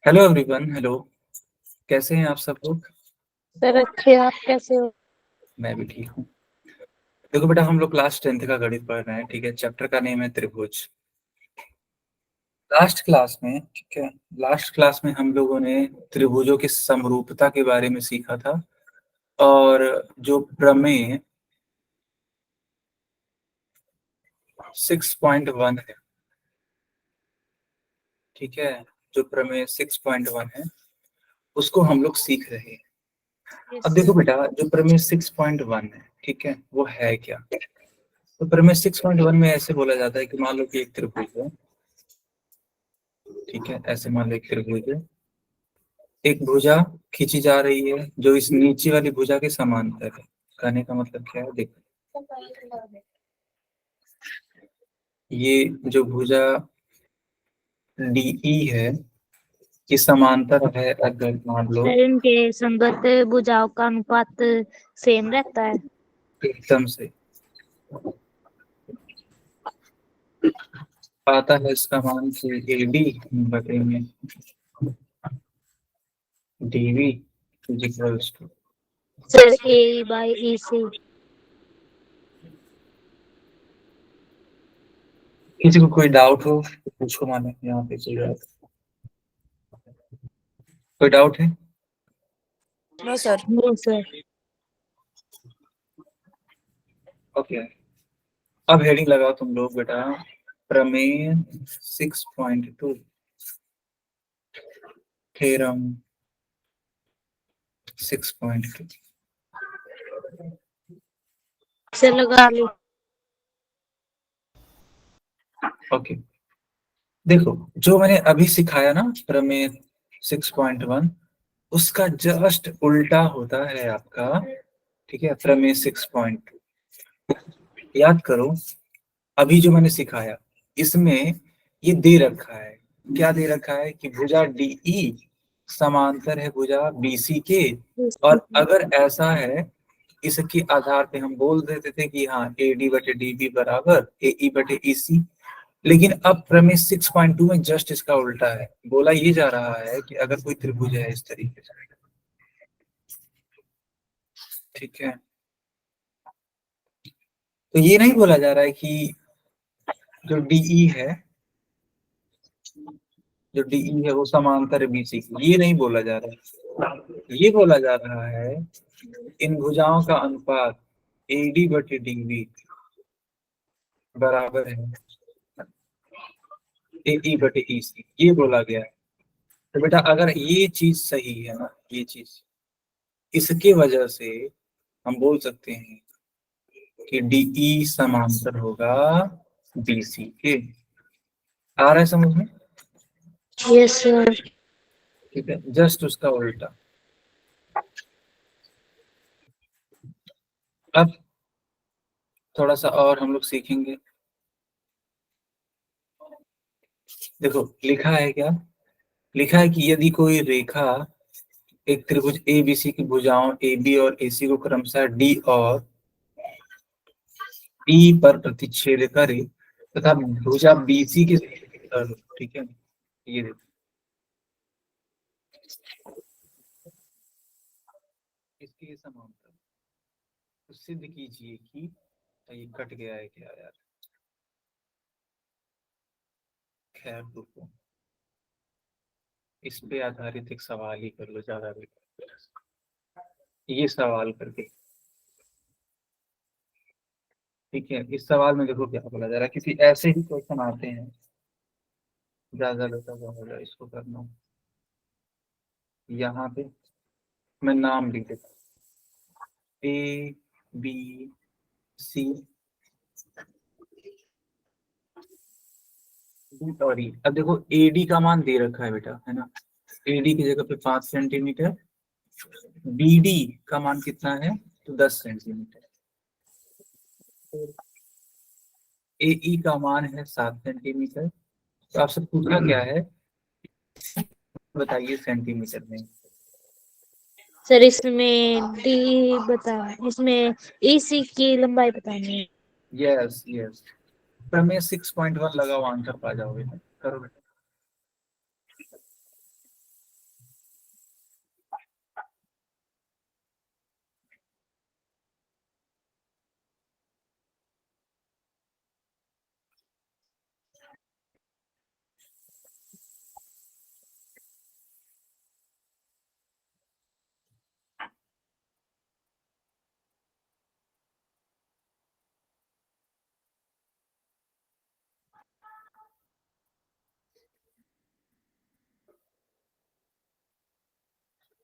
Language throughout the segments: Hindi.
Hello everyone. हेलो, कैसे हैं आप सब लोग? सर अच्छे। आप कैसे हो? मैं भी ठीक हूँ। देखो बेटा, हम लोग क्लास 10th का गणित पढ़ रहे हैं, ठीक है। चैप्टर का नेम है त्रिभुज। लास्ट क्लास में, ठीक है, लास्ट क्लास में हम लोगों ने त्रिभुजों की समरूपता के बारे में सीखा था। और जो प्रमेय 6.1 है, ठीक है, जो प्रमेय 6.1 है उसको हम लोग सीख रहे हैं। यस अब देखो सर। बेटा, जो प्रमेय 6.1 है, ठीक है, वो है क्या? तो प्रमेय 6.1 में ऐसे बोला जाता है कि मान लो कि एक त्रिभुज है, ठीक है, ऐसे मान लो एक त्रिभुज है। एक भुजा खींची जा रही है जो इस नीचे वाली भुजा के समांतर है। कहने का मतलब क्या है, देखो, ये जो भुजा डीई है, ये समांतर है, अगर मान लो सर इनके संगत भुजाओं का अनुपात सेम रहता है। एकदम से आता है इसका मान से ए डी बटे में DV is equals to. Sir A by E से। किसी को कोई डाउट हो तो पूछो, माने यहाँ पे कोई डाउट, कोई डाउट है? No sir. No sir. Okay, अब हेडिंग लगाओ तुम लोग बेटा, प्रमेय 6.2, थ्योरम 6.2। सर लगा ली। ओके, देखो, जो मैंने अभी सिखाया ना प्रमेय 6.1, उसका जस्ट उल्टा होता है आपका, ठीक है, प्रमेय 6.2। याद करो, अभी जो मैंने सिखाया इसमें ये दे रखा है, क्या दे रखा है कि भुजा डीई समांतर है भुजा बीसी के। और अगर ऐसा है, इसके आधार पे हम बोल देते थे कि हाँ ए डी बटे डी बी बराबर ए ई बटे ई सी। लेकिन अब प्रमेय 6.2 में जस्ट इसका उल्टा है। बोला ये जा रहा है कि अगर कोई त्रिभुज है इस तरीके से, ठीक है, तो ये नहीं बोला जा रहा है कि जो डीई है, जो डीई है वो समांतर है बीसी की, ये नहीं बोला जा रहा है। ये बोला जा रहा है इन भुजाओं का अनुपात एडी बटे डीबी बराबर है ए ई बटे ई सी, ये बोला गया है। तो बेटा अगर ये चीज सही है ना, ये चीज, इसके वजह से हम बोल सकते हैं कि डीई समांतर होगा बीसी के। आ रहा है समझ में? Yes sir. ठीक है, जस्ट उसका उल्टा। अब थोड़ा सा और हम लोग सीखेंगे। देखो लिखा है क्या, लिखा है कि यदि कोई रेखा एक त्रिभुज ए बी सी की भुजाओं ए बी और ए सी को क्रमशः डी और ई पर प्रतिच्छेद करे तथा भुजा बीसी के, ठीक है, ये देखो, इसके ये समांतर, तो सिद्ध कीजिए कि, ये कट गया है क्या यार, खैर रुको, इस पे आधारित एक सवाल ही कर लो ज्यादा बेटर। ये सवाल करके, ठीक है, इस सवाल में देखो क्या बोला जा रहा है, क्योंकि ऐसे ही क्वेश्चन आते हैं, ज्यादा बेटा क्या होगा इसको करना। यहाँ पे मैं नाम लिख देता हूँ, ए बी सी डी और ई। अब देखो एडी का मान दे रखा है बेटा, है ना, एडी की जगह पे 5 सेंटीमीटर, बीडी का मान कितना है, तो 10 सेंटीमीटर, एई का मान है 7 सेंटीमीटर। तो आपसे पूछा क्या है, बताइए सेंटीमीटर में। सर इसमें डी बता, इसमें ई सी की लंबाई बतानी है। यस यस, प्रमेय 6.1 लगाओ, आंसर पा जाओगे, करो बेटा।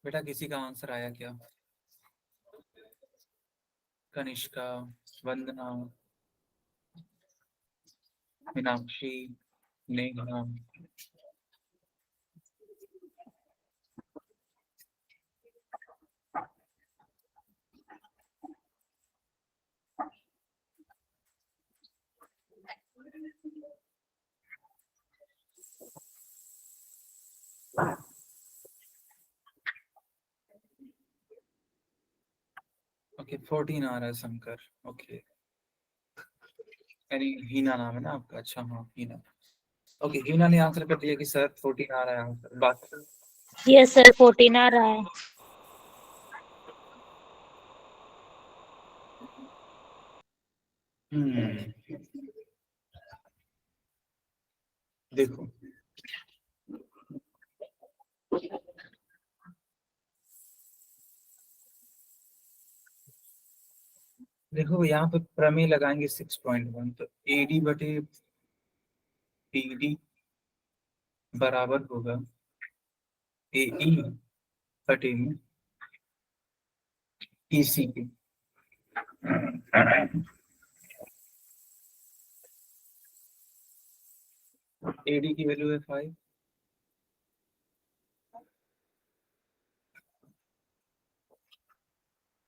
बेटा किसी का आंसर आया क्या? कनिष्का, वंदना, मीनाक्षी, नेहा। ओके 14 आ रहा है शंकर। ओके, यानी हीना नाम है ना आपका? अच्छा हाँ हीना। ओके, हीना ने आंसर कर दिया कि सर 14 आ रहा है आंसर। बात यस सर 14 आ रहा है। देखो, देखो यहाँ पे प्रमेय लगाएंगे 6.1, तो एडी बटे पीडी बराबर होगा एई बटे में ईसी के। एडी की वैल्यू है 5,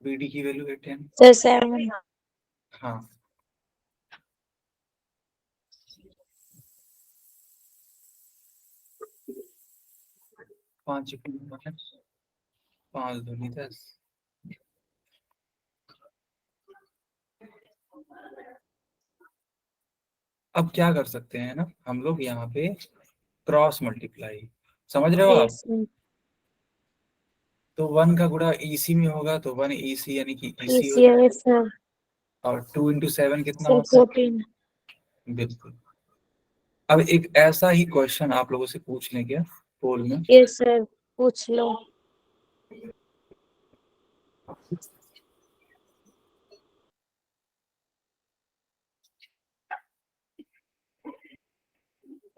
बीडी की वैल्यू है 10। सर 7। हाँ, पाँच माइनस 5 दूनी 10। अब क्या कर सकते हैं ना हम लोग यहाँ पे क्रॉस मल्टीप्लाई, समझ रहे हो आप? यस तो 1 का गुणा ईसी में होगा तो 1 ईसी यानी कि ईसी हो सर। जाएगा। Yes sir. और 2 इंटू 7 कितना सर होता 14। है? बिल्कुल। अब एक ऐसा ही क्वेश्चन आप लोगों से पूछ लें क्या पोल में? यस सर पूछ लो।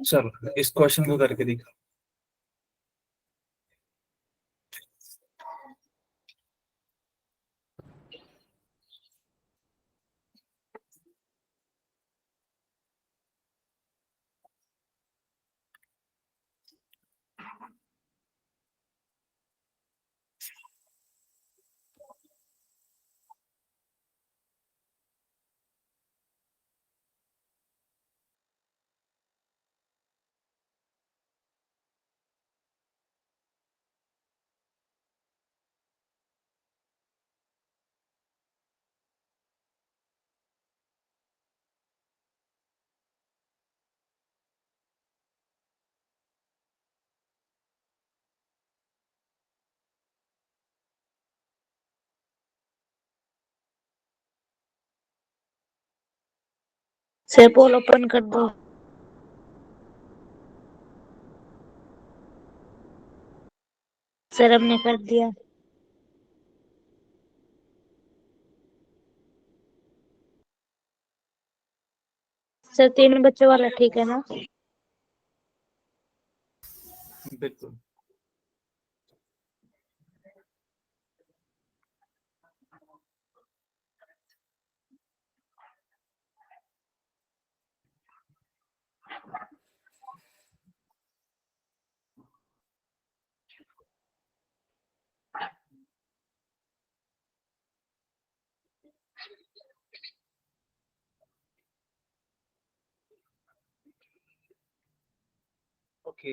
चलो इस क्वेश्चन को करके दिखा। सर पोल ओपन कर दो। सर हमने कर दिया। सर 3 बच्चों वाला ठीक है ना? बिल्कुल। ओके,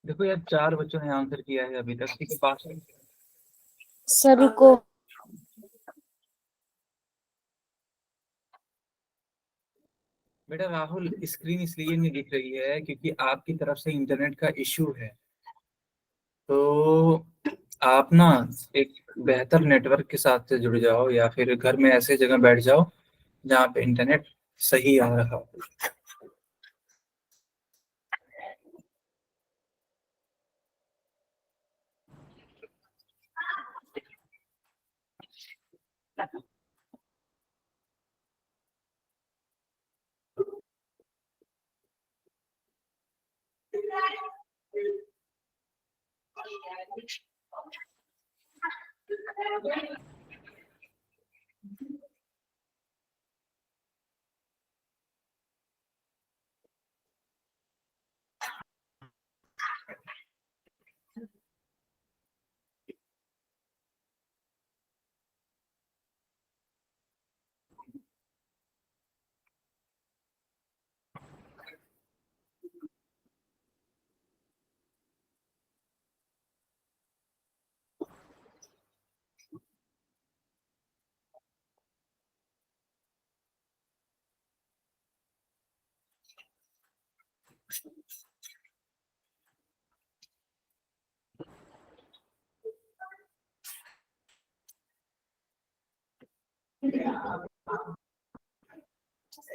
देखो यार 4 बच्चों ने आंसर किया है अभी तक, ठीक है? पास। सर रुको। बेटा राहुल, स्क्रीन इसलिए नहीं दिख रही है क्योंकि आपकी तरफ से इंटरनेट का इश्यू है। तो आप ना एक बेहतर नेटवर्क के साथ से जुड़ जाओ, या फिर घर में ऐसे जगह बैठ जाओ जहाँ पे इंटरनेट सही आ रहा हो।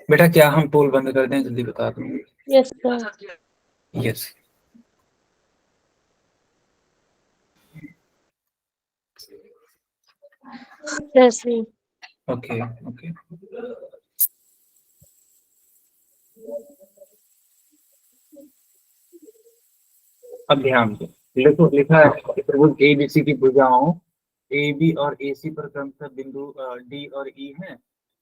बेटा क्या हम पोल बंद कर दें? जल्दी बता दो। Yes sir. Yes. Yes sir. Okay okay. अब ध्यान दो, देखो लिखा है त्रिभुज एबीसी की भुजाओं ए बी और ए सी पर क्रमशः बिंदु डी और ई है।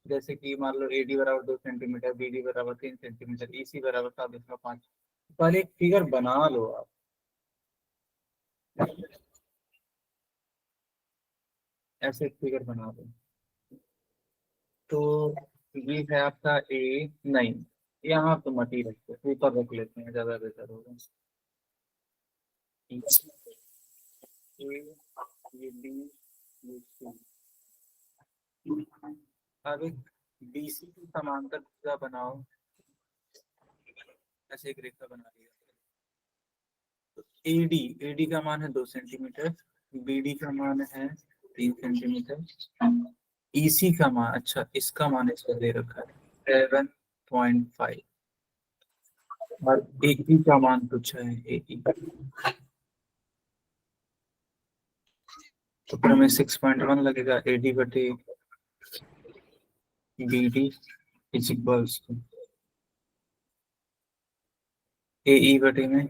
जैसे कि मान लो ए डी बराबर 2 सेंटीमीटर, बी डी बराबर 3 सेंटीमीटर, ई सी बराबर 7.5। पहले एक फिगर बना लो आप। ऐसे एक फिगर बना लो। तो ये है आपका ए, नहीं यहाँ तो मत ही रखते, ऊपर रख लेते हैं, ज्यादा बेहतर होगा। ए, ये बी, ये सी। अब एक बीसी की समांतर रेखा बनाओ। ऐसे एक रेखा बना लिया। एडी, एडी का मान है 2 सेंटीमीटर, बीडी का मान है 3 सेंटीमीटर, ईसी का मान, अच्छा इसका मान इसका दे रखा है 7.5, और एई का मान पूछा है एई। तो फिर हमें 6.1 लगेगा। एडी बटे बीडी इज इक्वल्स टू एई बटे में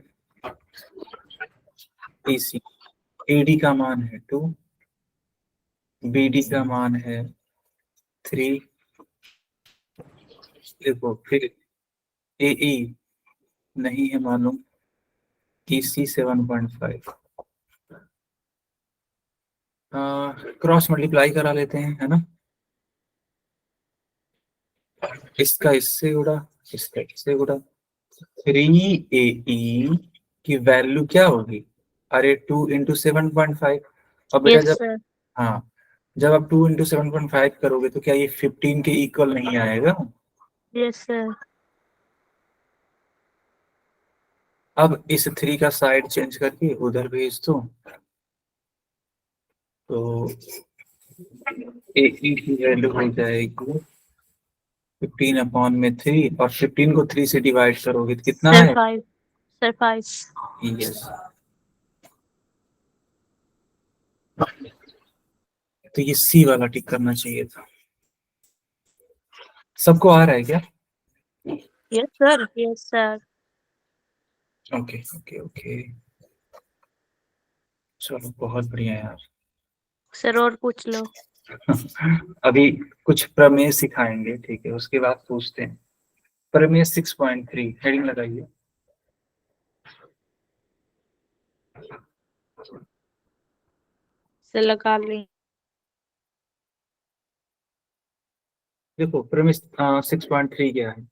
एसी। एडी का मान है 2, बीडी का मान है 3। देखो फिर एई नहीं है मालूम, ईसी 7.5। क्रॉस मल्टीप्लाई करा लेते हैं, है ना। इसका इससे उड़ा, इसका इससे उड़ा। 3 AE की वैल्यू क्या होगी? अरे 2 × 7.5। और बेटा यस जब, सर। हाँ, जब आप 2 × 7.5 करोगे तो क्या ये 15 के इक्वल नहीं आएगा? Yes sir. अब इस 3 का साइड चेंज करके उधर भेज दो, तो AE की वैल्यू हो जाएगी 15/3, और 15 को 3 से डिवाइड करोगे तो कितना सर है? 5। सर 5। यस। तो ये सी वाला टिक करना चाहिए था। सबको आ रहा है क्या? Yes sir. Yes sir. Okay okay okay, चलो बहुत बढ़िया यार। सर और पूछ लो। अभी कुछ प्रमेय सिखाएंगे, ठीक है, उसके बाद पूछते हैं। प्रमेय 6.3 हेडिंग लगाइए। सर लगा लें। देखो प्रमेय 6.3 क्या है?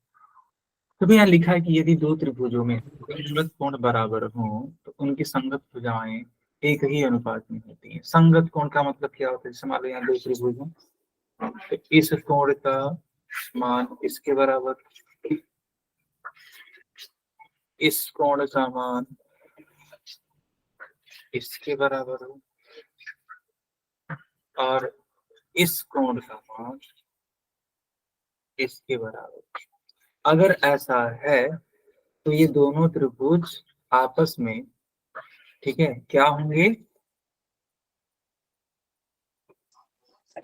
तो यहाँ लिखा है कि यदि दो त्रिभुजों में संगत कोण बराबर हो तो उनकी संगत भुजाएं एक ही अनुपात में होती हैं। संगत कोण का मतलब क्या होता है? जैसे मान लो यहाँ दो त्रिभुज हैं, तो इस कोण का मान इसके बराबर, इस कोण का मान इसके बराबर हो, और इस कोण का मान इसके बराबर। अगर ऐसा है तो ये दोनों त्रिभुज आपस में, ठीक है, क्या होंगे?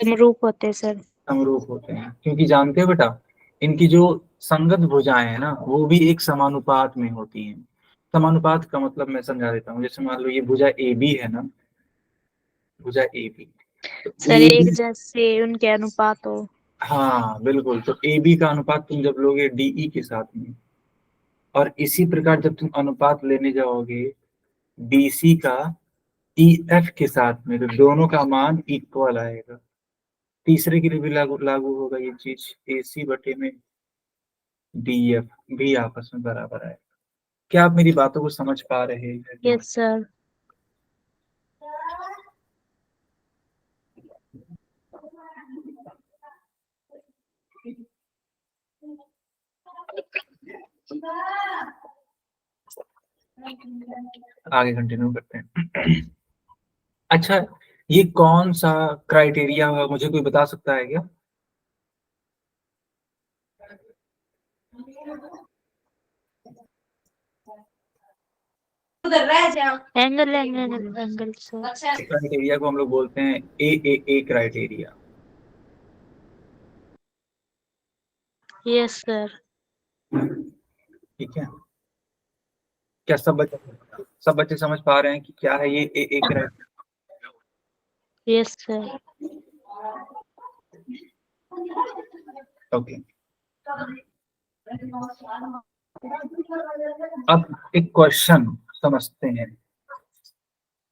समरूप होते हैं सर। समरूप होते हैं, क्योंकि जानते हो बेटा, इनकी जो संगत भुजाएं हैं ना, वो भी एक समानुपात में होती हैं। समानुपात का मतलब मैं समझा देता हूँ। जैसे मान लो ये भुजा ए बी है ना, भुजा ए बी, तो सर ए एक बी, जैसे उनके अनुपात हो। हाँ बिल्कुल, तो ए बी का अनुपात तुम जब लोगे डीई के साथ में, और इसी प्रकार जब तुम अनुपात लेने जाओगे बीसी का ई एफ के साथ में, तो दोनों का मान इक्वल आएगा। तीसरे के लिए भी लागू लागू होगा ये चीज, ए सी बटे में डी एफ भी आपस में बराबर आएगा। क्या आप मेरी बातों को समझ पा रहे हैं? Yes sir. आगे कंटिन्यू करते हैं। अच्छा, ये कौन सा क्राइटेरिया है, मुझे कोई बता सकता है क्या? Angle angle angle sir. Criteria को हम लोग बोलते हैं ए क्राइटेरिया। Yes sir. ठीक है, क्या सब बच्चे समझ पा रहे हैं कि क्या है ये ए क्राइटेरिया? Yes sir. ओके, अब एक क्वेश्चन समझते हैं।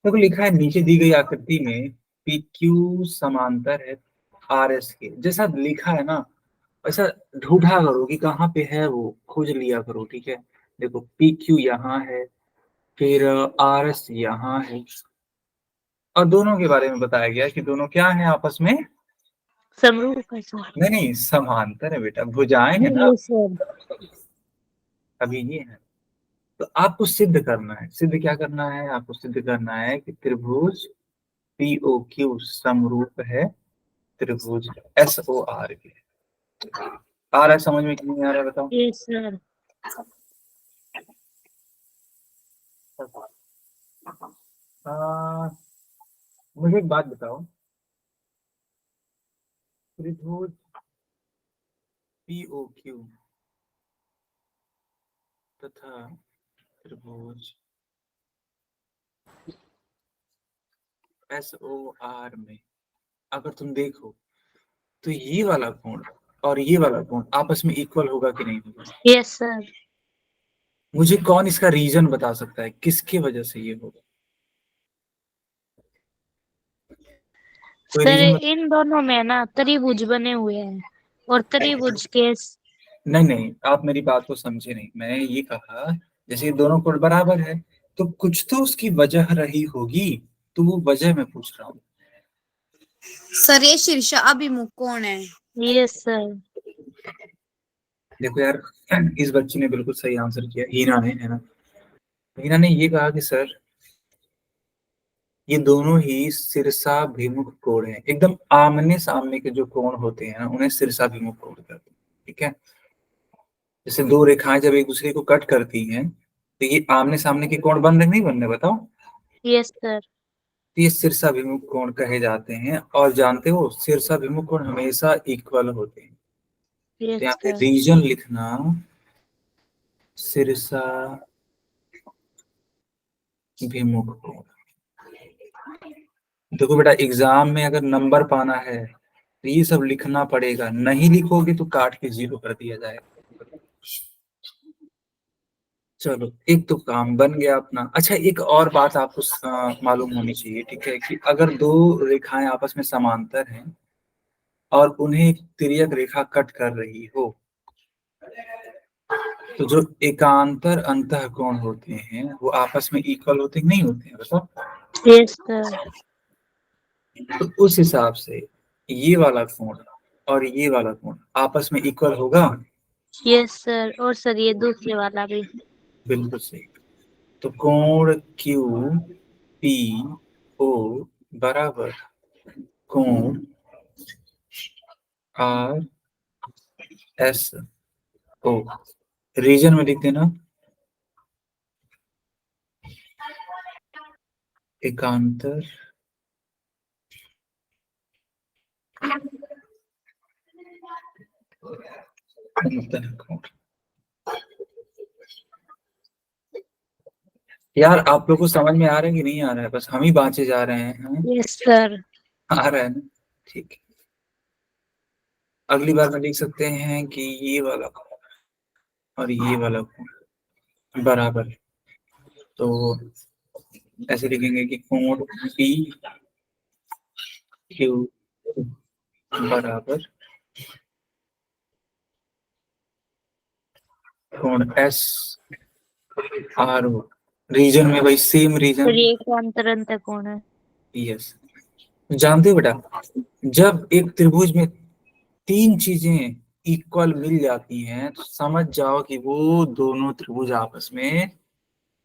देखो लिखा है नीचे दी गई आकृति में पी क्यू समांतर है आर एस के। जैसा लिखा है ना वैसा ढूंढा करो कि कहाँ पे है, वो खोज लिया करो। ठीक है, देखो पी क्यू यहाँ है, फिर आर एस यहाँ है, और दोनों के बारे में बताया गया है कि दोनों क्या है आपस में? समरूप है सर। नहीं नहीं, समांतर है बेटा, भुजाएं है ना, यस सर। अभी ये है। तो आपको सिद्ध करना है, सिद्ध क्या करना है? आपको सिद्ध करना है कि त्रिभुज पी ओ क्यू समरूप है त्रिभुज एस ओ आर के। आ रहा है समझ में कि नहीं आ रहा है बताओ? Yes sir. मुझे एक बात बताओ, त्रिभुज पी ओ क्यू तथा त्रिभुज एस ओ आर में अगर तुम देखो तो ये वाला कोण और ये वाला कोण आपस में इक्वल होगा कि नहीं होगा? Yes sir. मुझे कौन इसका रीजन बता सकता है, किसकी वजह से ये होगा? कोई सर रीजन इन दोनों में ना त्रिभुज बने हुए हैं और त्रिभुज के नहीं नहीं, आप मेरी बात को समझे नहीं। मैंने ये कहा जैसे ये दोनों कोण बराबर है तो कुछ तो उसकी वजह रही होगी, तो वो वजह मैं पूछ रहा हूँ। सर ये शीर्ष अभिमुख कौन है? Yes sir. देखो यार, इस बच्ची ने बिल्कुल सही आंसर किया, हीना ने, है ना। हीना ने ये कहा कि सर ये दोनों ही शीर्षाभिमुख कोण हैं, एकदम आमने सामने के जो कोण होते हैं ना उन्हें शीर्षाभिमुख कोण कहते हैं। ठीक है, जैसे दो रेखाएं जब एक दूसरे को कट करती हैं तो ये आमने सामने के कोण बन रहे नहीं बन रहे बताओ? Yes sir. तो ये शीर्षाभिमुख कोण कहे जाते हैं। और जानते हो शीर्षाभिमुख कोण हमेशा इक्वल होते हैं। तो यस यहाँ पे सर। रीजन लिखना शीर्षाभिमुख कोण। देखो बेटा, एग्जाम में अगर नंबर पाना है तो ये सब लिखना पड़ेगा, नहीं लिखोगे तो काट के 0 कर दिया जाएगा। चलो एक तो काम बन गया अपना। अच्छा, एक और बात आपको मालूम होनी चाहिए, ठीक है, कि अगर दो रेखाएं आपस में समांतर हैं और उन्हें एक तिर्यक रेखा कट कर रही हो तो जो एकांतर अंतःकोण होते हैं वो आपस में इक्वल होते नहीं होते हैं बताओ? Yes sir. तो उस हिसाब से ये वाला कोण और ये वाला कोण आपस में इक्वल होगा? Yes sir. और सर ये दूसरे वाला भी। बिल्कुल सही। तो कोण क्यू पी ओ बराबर कोण आर एस ओ, रीजन में लिख देना एकांतर अंतः कोण। यार आप लोगों को समझ में आ रहा है कि नहीं आ रहा है? बस हम ही बाँचे जा रहे हैं। Yes sir. आ रहा है ना? ठीक है। अगली बार में लिख सकते हैं कि ये वाला कोण और ये वाला कोण बराबर है। तो ऐसे लिखेंगे कि कोण पी क्यू बराबर कोण एस आर ओ। रीजन में भाई सेम रीजन। सर ये एकांतर अंतः कोण है। यस। जानते हो बेटा, जब एक त्रिभुज में 3 चीजें इक्वल मिल जाती हैं तो समझ जाओ कि वो दोनों त्रिभुज आपस में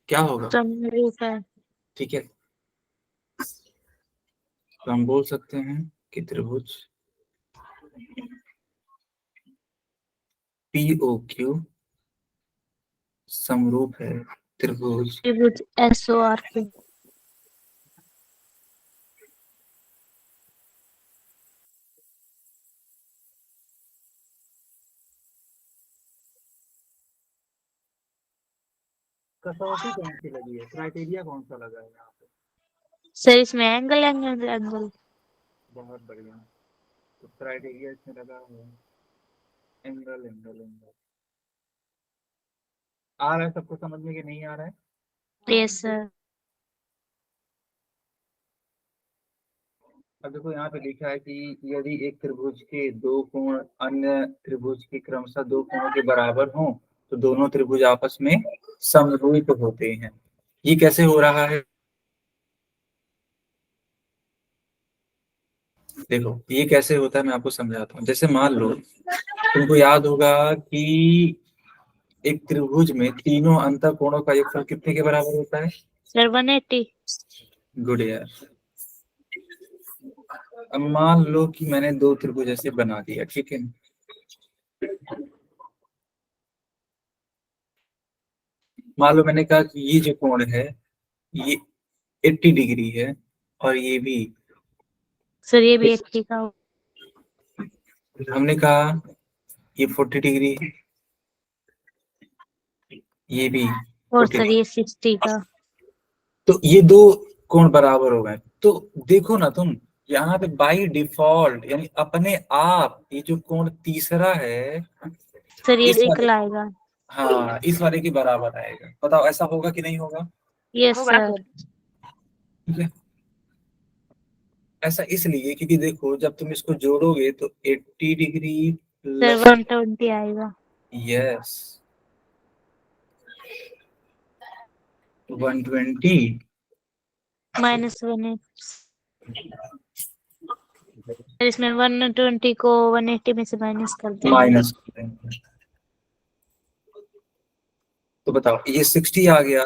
क्या होगा। समरूप है। ठीक है, तो हम बोल सकते हैं कि त्रिभुज पी ओ क्यू समरूप है त्रिभुज त्रिभुज एस ओ आर के। कसौटी कौन सी लगी है, क्राइटेरिया कौन सा लगा है यहाँ पे? सर इसमें एंगल एंगल एंगल। बहुत बढ़िया। तो क्राइटेरिया इसमें लगा है एंगल एंगल एंगल। आ रहा है सबको समझ में कि नहीं आ रहा है? Yes sir. अब देखो यहाँ पे लिखा है कि यदि एक त्रिभुज के दो कोण अन्य त्रिभुज के क्रमशः दो कोणों के बराबर हों तो दोनों त्रिभुज आपस में समरूप होते हैं। ये कैसे हो रहा है? देखो ये कैसे होता है मैं आपको समझाता हूँ। जैसे मान लो तुमको याद होगा कि एक त्रिभुज में तीनों अंतः कोणों का योगफल कितने के बराबर होता है? सर 180। गुड यार। अब मान लो कि मैंने दो त्रिभुज ऐसे बना दिया, ठीक है। मान लो मैंने कहा कि ये जो कोण है ये 80 डिग्री है और ये भी। सर ये भी 80 का हो। हमने कहा ये 40 डिग्री है, ये भी और 40 सर डिग्री। ये 60 का। तो ये दो कोण बराबर हो गए। तो देखो ना तुम, यहाँ पे बाई डिफॉल्ट यानी अपने आप ये जो कोण तीसरा है सर ये इस वाले, निकल आएगा। हाँ इस वाले के बराबर आएगा। बताओ ऐसा होगा कि नहीं होगा? Yes sir. ठीक है। ऐसा इसलिए क्योंकि देखो जब तुम इसको जोड़ोगे तो 80 डिग्री सर प्लस 120 आएगा। यस 120 -180। सर इसमें 120 को 180 में से माइनस कर देंगे। माइनस। तो बताओ ये 60 आ गया।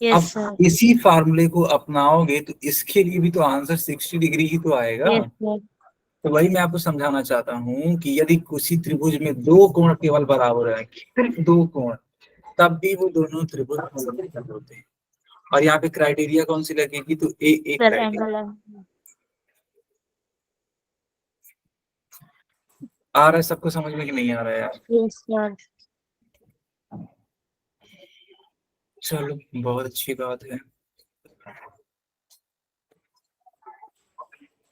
यस अब सर। इसी फार्मूले को अपनाओगे तो इसके लिए भी तो आंसर 60 डिग्री ही तो आएगा। Yes sir. तो वही मैं आपको समझाना चाहता हूँ कि यदि किसी त्रिभुज में दो कोण केवल बराबर है, सिर्फ दो कोण, तब भी वो दोनों त्रिभुज समरूप होते हैं। और यहाँ पे क्राइटेरिया कौन सी लगेगी? तो एक सर क्राइटेरिया। एंगल। आ रहा है सबको समझ में कि नहीं आ रहा है यार? Yes sir. चलो बहुत अच्छी बात है।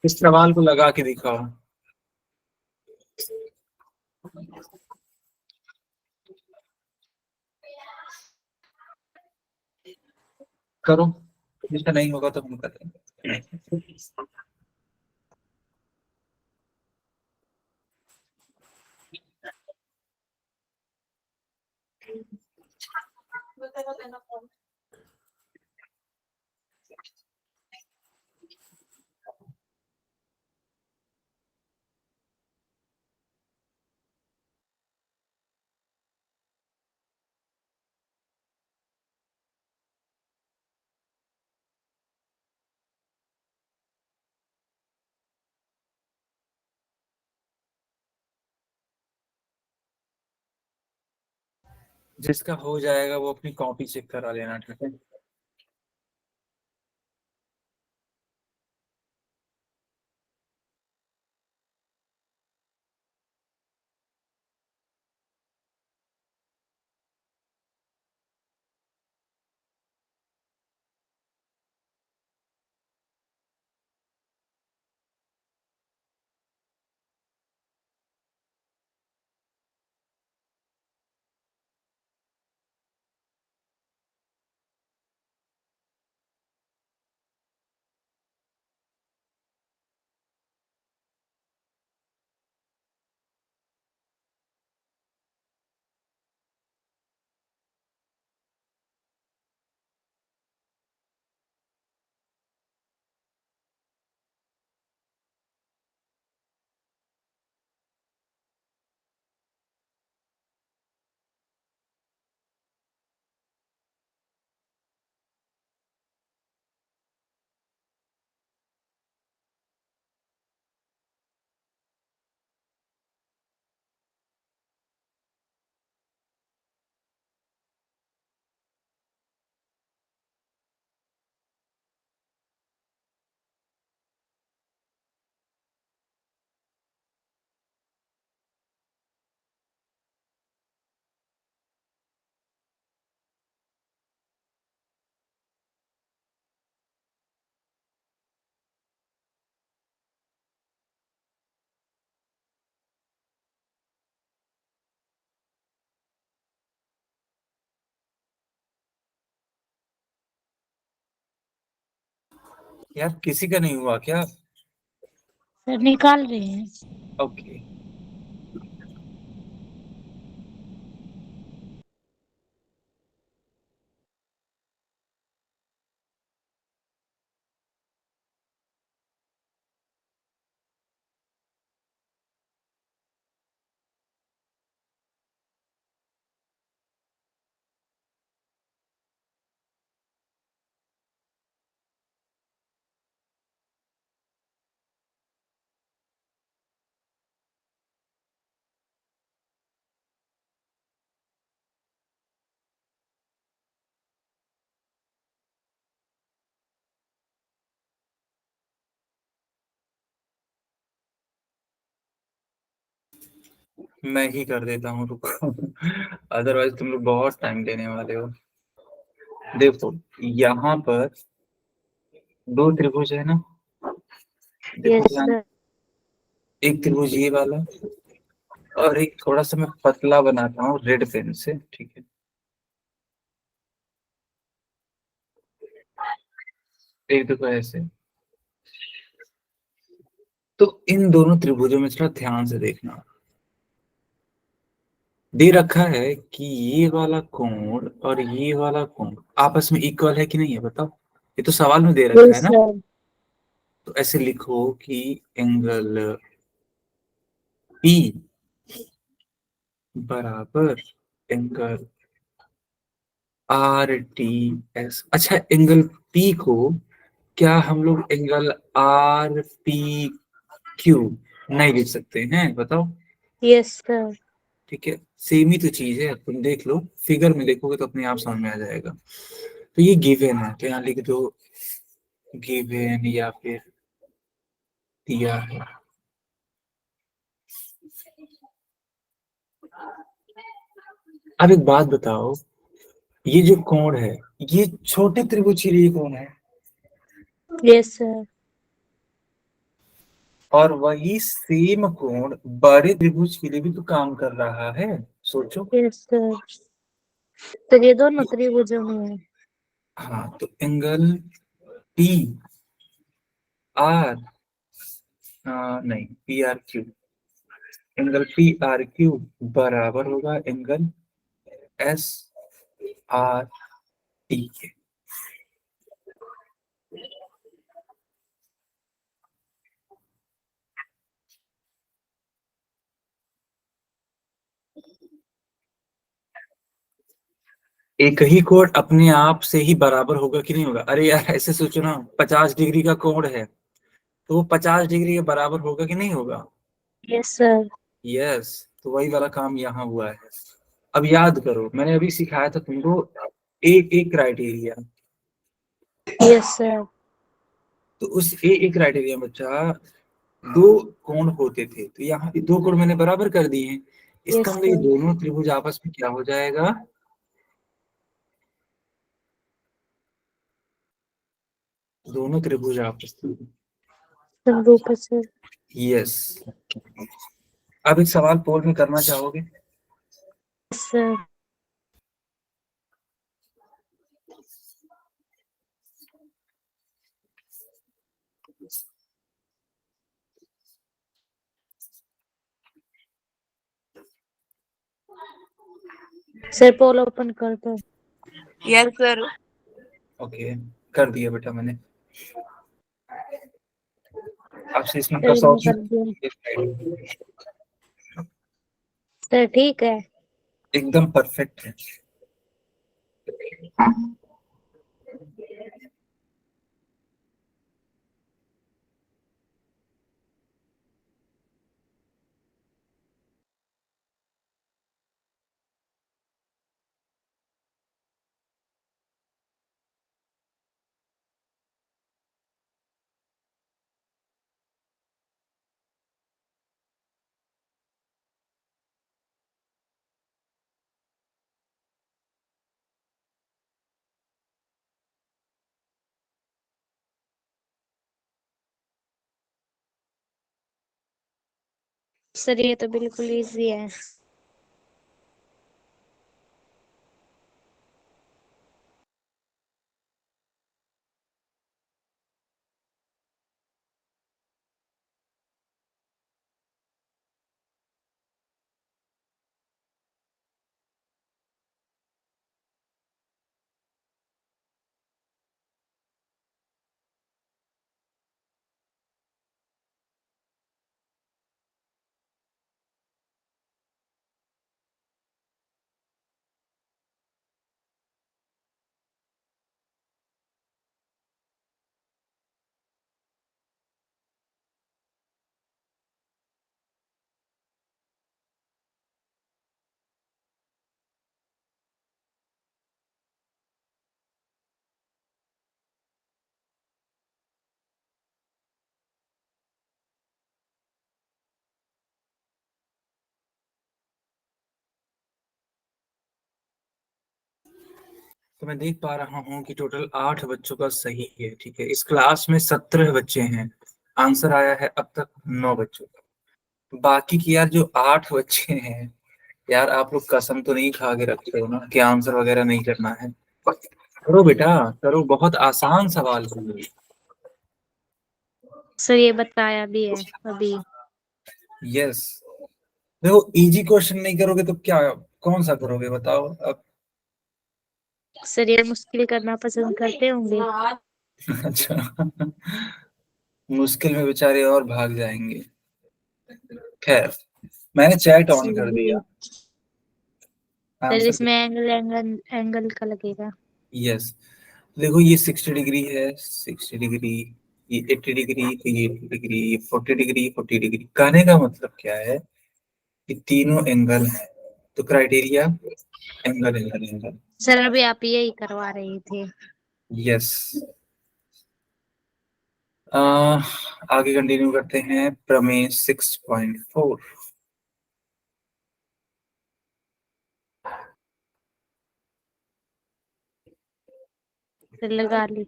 इस सवाल को लगा के दिखाओ। करो, जिसका नहीं होगा तो हम करेंगे। जिसका हो जाएगा वो अपनी कॉपी चेक करा लेना, ठीक है। यार किसी का नहीं हुआ क्या? सर निकाल रहे हैं। ओके। मैं ही कर देता हूँ, रुको। अदरवाइज तुम लोग बहुत टाइम लेने वाले हो। देखो, यहाँ पर दो त्रिभुज है ना, देखो यस ध्यान। सर। एक त्रिभुज ये वाला, और एक थोड़ा सा मैं पतला बनाता हूँ रेड पेन से, ठीक है। एक देखो ऐसे। तो इन दोनों त्रिभुजों में थोड़ा ध्यान से देखना। दे रखा है कि ये वाला कोण और ये वाला कोण आपस में इक्वल है कि नहीं है, बताओ। ये तो सवाल में दे रखा है यस ना। सर। तो ऐसे लिखो कि एंगल P बराबर एंगल RTS। अच्छा, एंगल P को क्या हम लोग एंगल RPQ नहीं लिख सकते हैं, बताओ। Yes sir. ठीक है, सेम ही तो चीज है, तुम देख लो, फिगर में देखोगे तो अपने आप समझ में आ जाएगा। तो ये गिवन है तो यहाँ लिख दो गिवन, या फिर दिया है। अब एक बात बताओ, ये जो कोण है, ये छोटे त्रिभुज के लिए कोण है, यस सर। और वही सेम कोण बड़े त्रिभुज के लिए भी तो काम कर रहा है, सोचो। Yes sir. तो ये दोनों त्रिभुजों में है। हाँ, तो एंगल पी आर, नहीं, PRQ, एंगल PRQ बराबर होगा एंगल SRT के। एक ही कोण अपने आप से ही बराबर होगा कि नहीं होगा? अरे यार ऐसे सोचो ना, 50 डिग्री का कोण है तो वो 50 डिग्री के बराबर होगा कि नहीं होगा? Yes sir. यस, तो वही वाला काम यहाँ हुआ है। अब याद करो, मैंने अभी सिखाया था तुमको एक एक क्राइटेरिया, यस सर। तो उस एक क्राइटेरिया बच्चा दो कोण होते थे, तो यहाँ पे दो कोण मैंने बराबर कर दिए हैं। इसका यस मतलब ये सर। दोनों त्रिभुज आपस में क्या हो जाएगा, दोनों त्रिभुज आपस में, समरूप है सर। यस। अब एक सवाल पोल में करना चाहोगे? सर सर पोल ओपन कर दो। Yes sir. ओके, कर दिया बेटा मैंने। आपसे इसमें सर प्लस मैं कर ऑप्शन दिया। सर ठीक है। एकदम परफेक्ट है। सर ये तो बिल्कुल इजी है। तो मैं देख पा रहा हूँ कि टोटल 8 बच्चों का सही है, ठीक है। इस क्लास में 17 बच्चे हैं, आंसर आया है अब तक 9 बच्चों का। बाकी की यार जो 8 बच्चे हैं, यार आप लोग कसम तो नहीं खा के रखते हो ना कि आंसर वगैरह नहीं करना है? करो बेटा करो, बहुत आसान सवाल है ये। सर ये बताया भी है अभी। यस, देखो इजी क्वेश्चन नहीं करोगे तो क्या, कौन सा करोगे बताओ अब? सर ये मुश्किल करना पसंद करते होंगे। अच्छा, मुश्किल में बेचारे और भाग जाएंगे। खैर, मैंने चैट ऑन कर दिया, सर आंसर। इसमें एंगल एंगल एंगल का लगेगा। यस, देखो ये 60 डिग्री है, 60 डिग्री, ये 80 डिग्री, तो ये 80 डिग्री, ये 40 डिग्री, 40 डिग्री। कहने का मतलब क्या है कि तीनों एंगल है, तो criteria angle angle angle. Sir अभी आप यही करवा रहे थे। यस, आगे कंटिन्यू करते हैं, प्रमेय 6.4। सर लगा ली।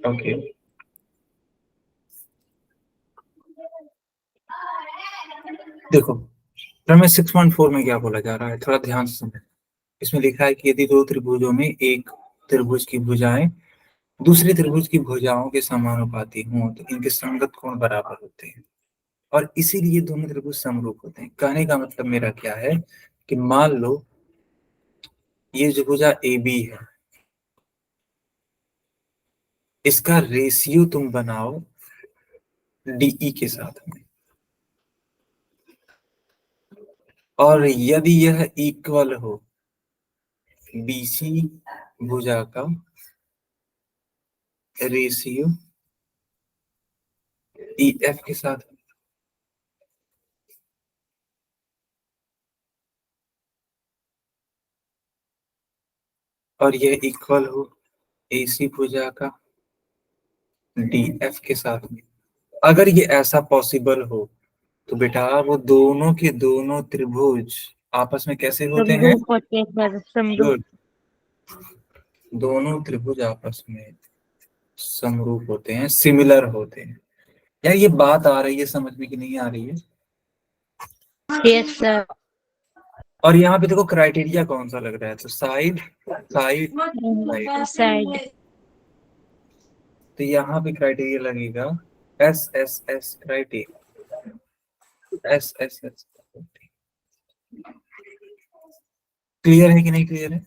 ओके, देखो प्रमेय 6.4 में क्या बोला जा रहा है, थोड़ा ध्यान से समझो। इसमें लिखा है कि यदि दो त्रिभुजों में एक त्रिभुज की भुजाएं दूसरे त्रिभुज की भुजाओं के समानुपाती हों तो इनके संगत कोण बराबर होते हैं, और इसीलिए दोनों त्रिभुज समरूप होते हैं। कहने का मतलब मेरा क्या है कि मान लो ये जो भुजा ए बी है, इसका रेशियो तुम बनाओ डीई के साथ में, और यदि यह इक्वल हो बीसी भुजा का रेशियो ई एफ के साथ, और यह इक्वल हो AC भुजा का DF के साथ में। अगर ये ऐसा पॉसिबल हो तो बेटा वो दोनों के दोनों त्रिभुज आपस में कैसे होते हैं? समरूप होते हैं सर, समरूप। Good. दोनों त्रिभुज आपस में समरूप होते हैं, सिमिलर होते हैं। यार ये बात आ रही है समझ में कि नहीं आ रही है? Yes sir. और यहाँ पे देखो क्राइटेरिया कौन सा लग रहा है, तो साइड साइड साइड। साइड। तो यहाँ पे क्राइटेरिया लगेगा SSS क्राइटेरिया, SSS। क्लियर है कि नहीं क्लियर है?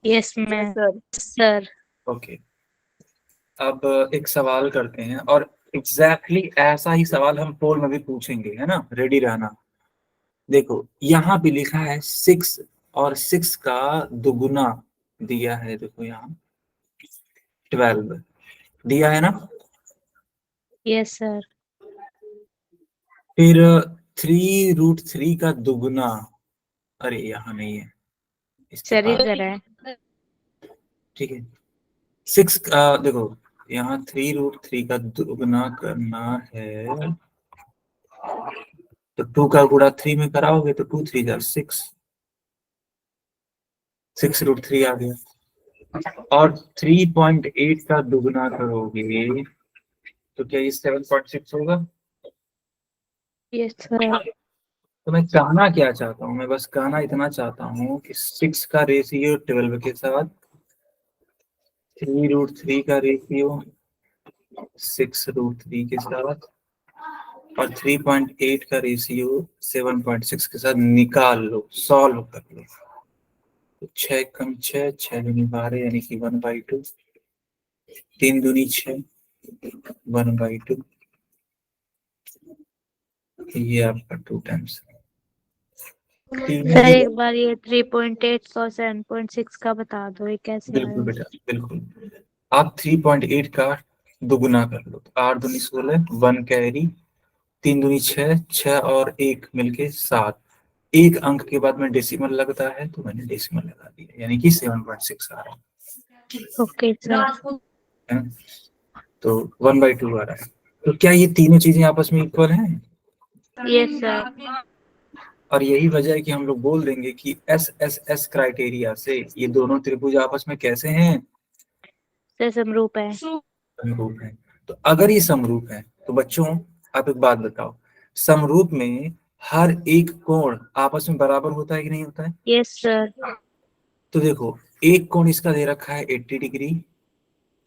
Yes ma'am sir. ओके, अब एक सवाल करते हैं और एग्जैक्टली ऐसा ही सवाल हम पोल में भी पूछेंगे, है ना? रेडी रहना। देखो यहाँ पे लिखा है 6 और 6 का दुगुना दिया है, देखो यहाँ 12 दिया है ना। Yes sir. फिर 3√3 का दुगुना, अरे यहाँ नहीं है, इसके सर बाद इधर है। ठीक है। 6 का देखो यहाँ 3√3 का दुगुना करना है, तो 2 का गुणा 3 में कराओगे तो 2 3 जा 6, 6√3 आ गया। और 3.8 का दुगुना करोगे तो क्या ये 7.6 होगा? Yes sir. तो मैं कहना क्या चाहता हूँ, मैं बस कहना इतना चाहता हूँ कि 6 का रेशियो 12 के साथ, 3√3 का रेशियो 6√3 के साथ, और 3.8 का रेशियो 7.6 के साथ निकाल लो, सॉल्व कर लो। तो 6 कम 6, 6 दूनी 12 यानी कि 1/2, 3 दूनी 6, 1/2, ये आपका 2 टाइम्स। सर एक बार ये 3.8 और 7.6 का बता दो, ये कैसे बिल्कुल आया? बेटा बिल्कुल, आप 3.8 का दुगुना कर लो, तो 8 दूनी 16, 1 कैरी, 3 दूनी 6, 6 और 1 मिलके 7, एक अंक के बाद में डेसिमल लगता है तो मैंने डेसिमल लगा दिया, यानी कि 7.6 आ रहा ओके सर। है। तो 1/2 आ रहा है। तो क्या ये तीनों चीजें आपस में इक्वल हैं? Yes sir. और यही वजह है कि हम लोग बोल देंगे कि SSS क्राइटेरिया से ये दोनों त्रिभुज आपस में कैसे हैं? सर समरूप है। समरूप है। तो अगर ये समरूप है तो बच्चों आप एक बात बताओ, समरूप में हर एक कोण आपस में बराबर होता है कि नहीं होता है? Yes sir. तो देखो एक कोण इसका दे रखा है 80 डिग्री,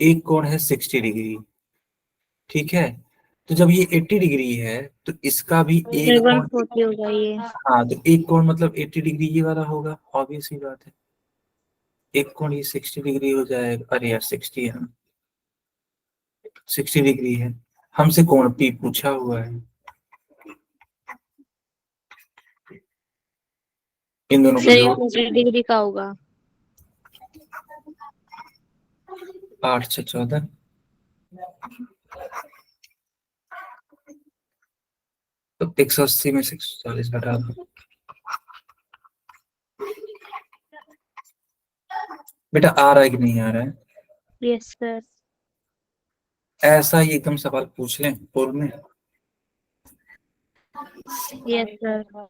एक कोण है 60 डिग्री, ठीक है। तो जब ये 80 डिग्री है तो इसका भी एक सर कोण, 140 होगा ये। हाँ तो एक कोण मतलब 80 डिग्री ये वाला होगा, ऑब्वियस ही बात है। एक कोण ये 60 डिग्री हो जाएगा, अरे यार 60 है, 60 डिग्री है, हमसे कोण पी पूछा हुआ है, इन दोनों को सर ये जोड़ 40 डिग्री का होगा। 8 6 14, तो 180 में से 140 घटा दो। बेटा आ रहा है कि नहीं आ रहा है? Yes sir. ऐसा ही एकदम सवाल पूछ लें पूर्व में। Yes sir.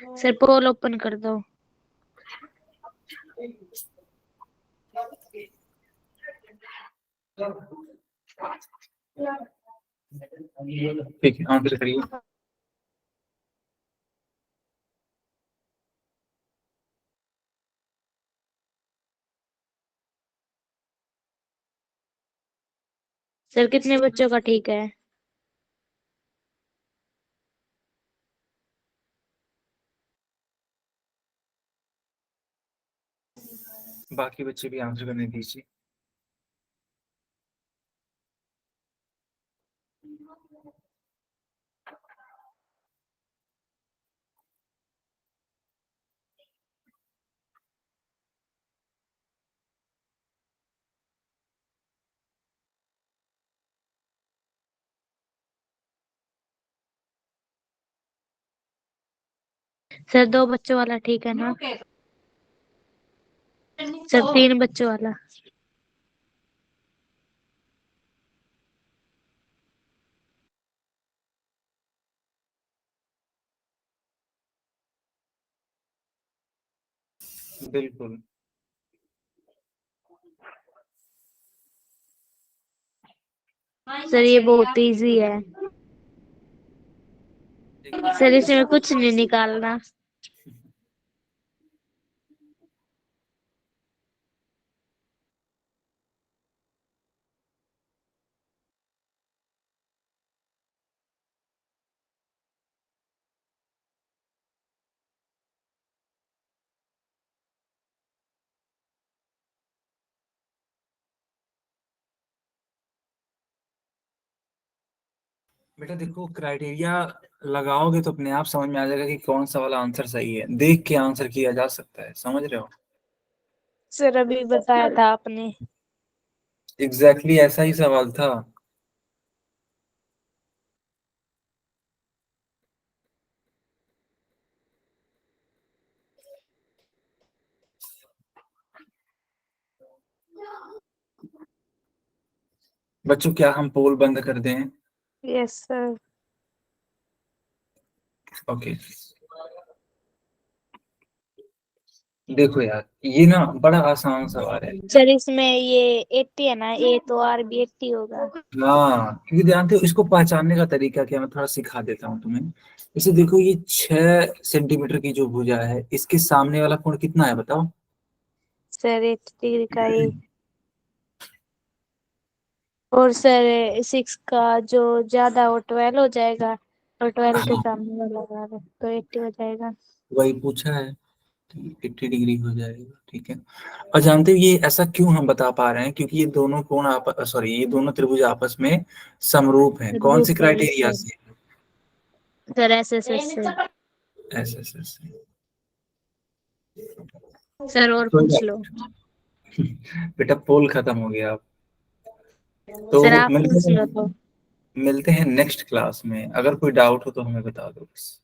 सर पोल ओपन कर दो। ठीक है आंसर करिए। सर कितने बच्चों का ठीक है? बाकी बच्चे भी आंसर करने दीजिए। सर 2 बच्चों वाला ठीक है ना? सर 3 बच्चों वाला। बिल्कुल। सर ये बहुत इजी है। सर इसमें कुछ नहीं निकालना। बेटा देखो, क्राइटेरिया लगाओगे तो अपने आप समझ में आ जाएगा कि कौन सा वाला आंसर सही है। देख के आंसर किया जा सकता है, समझ रहे हो? सर अभी बताया था आपने। एग्जैक्टली ऐसा ही सवाल था। बच्चों, क्या हम पोल बंद कर दें? Yes sir. ओके। देखो यार, ये ना बड़ा आसान सवाल है। सर इसमें ये 80 है ना, ए तो आर भी 80 होगा। हाँ, क्योंकि जानते हो इसको पहचानने का तरीका क्या, मैं थोड़ा सिखा देता हूँ तुम्हें। इसे देखो, ये 6 सेंटीमीटर की जो भुजा है, इसके सामने वाला कोण कितना है बताओ? सर 80 डिग्री का ये। और सर 6 का जो ज्यादा वो 12 हो जाएगा, और 12 के हाँ, सामने वाला बार तो 80 हो जाएगा। वही पूछा है कि 80 डिग्री हो जाएगा, ठीक है। और जानते हो ये ऐसा क्यों हम बता पा रहे हैं? क्योंकि ये दोनों कोण आपस सॉरी ये दोनों त्रिभुज आपस में समरूप हैं। कौन से ग्रुप है क्राइटेरिया सर। से? सर एसएसएस से। ऐसे ऐसे ऐसे। सर और कोई पूछ लो। बात नहीं। बेटा पोल खत्म हो गया अब। तो सर आप मिलते पूछ लो हैं तो। मिलते हैं नेक्स्ट क्लास में। अगर कोई डाउट हो तो हमें बता दो बस।